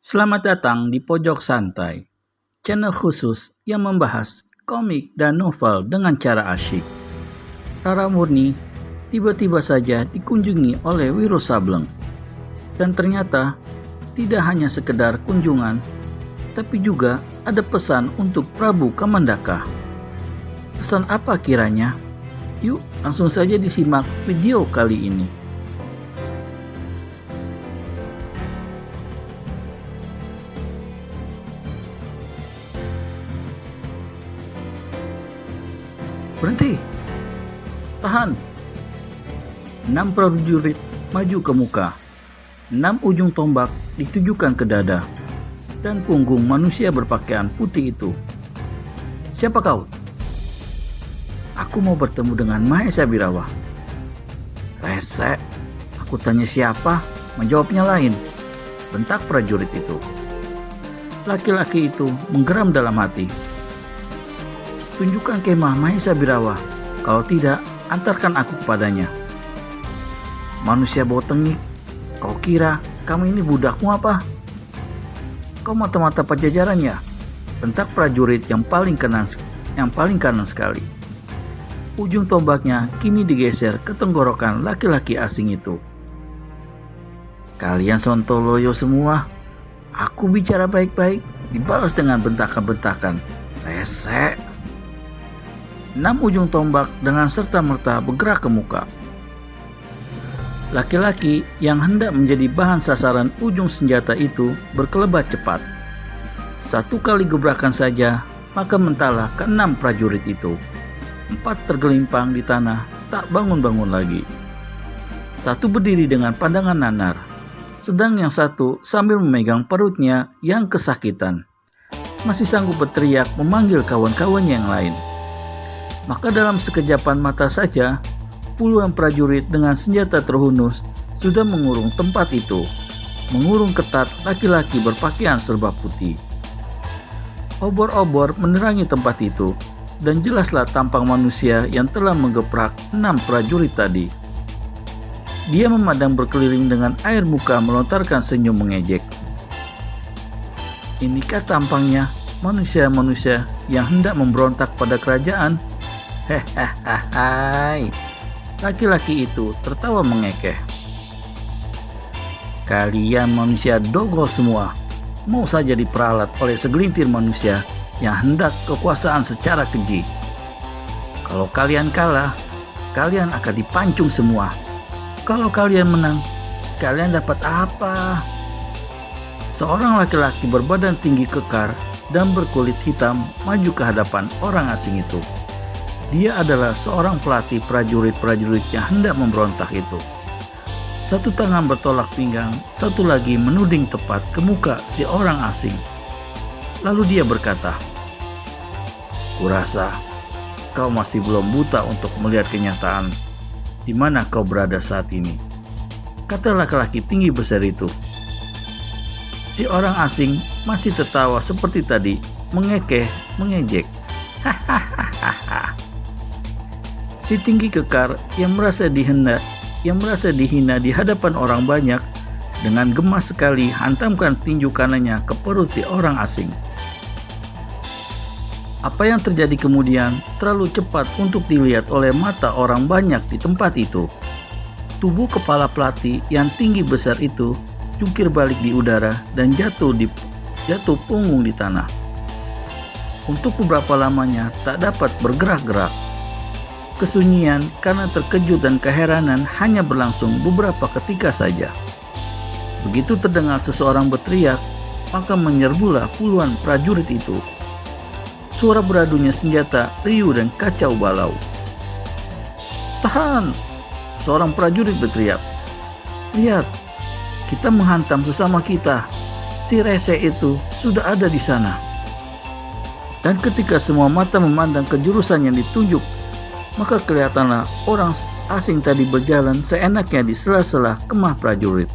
Selamat datang di Pojok Santai, channel khusus yang membahas komik dan novel dengan cara asyik. Rara Murni tiba-tiba saja dikunjungi oleh Wiro Sableng. Dan ternyata tidak hanya sekedar kunjungan, tapi juga ada pesan untuk Prabu Kamandaka. Pesan apa kiranya? Yuk langsung saja disimak video kali ini. Berhenti! Tahan! 6 prajurit maju ke muka. 6 ujung tombak ditujukan ke dada dan punggung manusia berpakaian putih itu. Siapa kau? Aku mau bertemu dengan Mahesa Birawa. Rese, aku tanya siapa, menjawabnya lain. Bentak prajurit itu. Laki-laki itu menggeram dalam hati. Tunjukkan kemah Mahesa Birawa, kalau tidak, antarkan aku kepadanya. Manusia bau tengik, kau kira kami ini budakmu apa? Kau mata-mata pajajarannya, bentak prajurit yang paling kanan sekali. Ujung tombaknya kini digeser ke tenggorokan laki-laki asing itu. Kalian sontoloyo semua, aku bicara baik-baik, dibalas dengan bentakan-bentakan. Rese! 6 ujung tombak dengan serta-merta bergerak ke muka. Laki-laki yang hendak menjadi bahan sasaran ujung senjata itu berkelebat cepat. 1 kali gebrakan saja, maka mentahlah ke-6 prajurit itu. 4 tergelimpang di tanah, tak bangun-bangun lagi. 1 berdiri dengan pandangan nanar, sedang yang 1 sambil memegang perutnya yang kesakitan. Masih sanggup berteriak memanggil kawan-kawannya yang lain. Maka dalam sekejapan mata saja, puluhan prajurit dengan senjata terhunus sudah mengurung tempat itu, mengurung ketat laki-laki berpakaian serba putih. Obor-obor menerangi tempat itu, dan jelaslah tampang manusia yang telah menggeprak 6 prajurit tadi. Dia memandang berkeliling dengan air muka melontarkan senyum mengejek. Inikah tampangnya manusia-manusia yang hendak memberontak pada kerajaan? Hehehe. Laki-laki itu tertawa mengekeh. Kalian manusia dogol semua, mau saja diperalat oleh segelintir manusia yang hendak kekuasaan secara keji. Kalau kalian kalah, kalian akan dipancung semua. Kalau kalian menang, kalian dapat apa? Seorang laki-laki berbadan tinggi kekar dan berkulit hitam maju ke hadapan orang asing itu. Dia adalah seorang pelatih prajurit-prajurit yang hendak memberontak itu. 1 tangan bertolak pinggang, 1 lagi menuding tepat ke muka si orang asing. Lalu dia berkata, "Kurasa kau masih belum buta untuk melihat kenyataan di mana kau berada saat ini," kata laki-laki tinggi besar itu. Si orang asing masih tertawa seperti tadi, mengejek. Hahaha. Si tinggi kekar yang merasa dihina di hadapan orang banyak, dengan gemas sekali hantamkan tinju kanannya ke perut si orang asing. Apa yang terjadi kemudian terlalu cepat untuk dilihat oleh mata orang banyak di tempat itu. Tubuh kepala pelatih yang tinggi besar itu jungkir balik di udara dan jatuh punggung di tanah. Untuk beberapa lamanya tak dapat bergerak-gerak. Kesunyian karena terkejut dan keheranan hanya berlangsung beberapa ketika saja. Begitu terdengar seseorang berteriak, maka menyerbulah puluhan prajurit itu. Suara beradunya senjata riuh dan kacau balau. "Tahan!" seorang prajurit berteriak. "Lihat, kita menghantam sesama kita. Si rese itu sudah ada di sana." Dan ketika semua mata memandang ke jurusan yang ditunjuk, maka kelihatanlah orang asing tadi berjalan seenaknya di sela-sela kemah prajurit.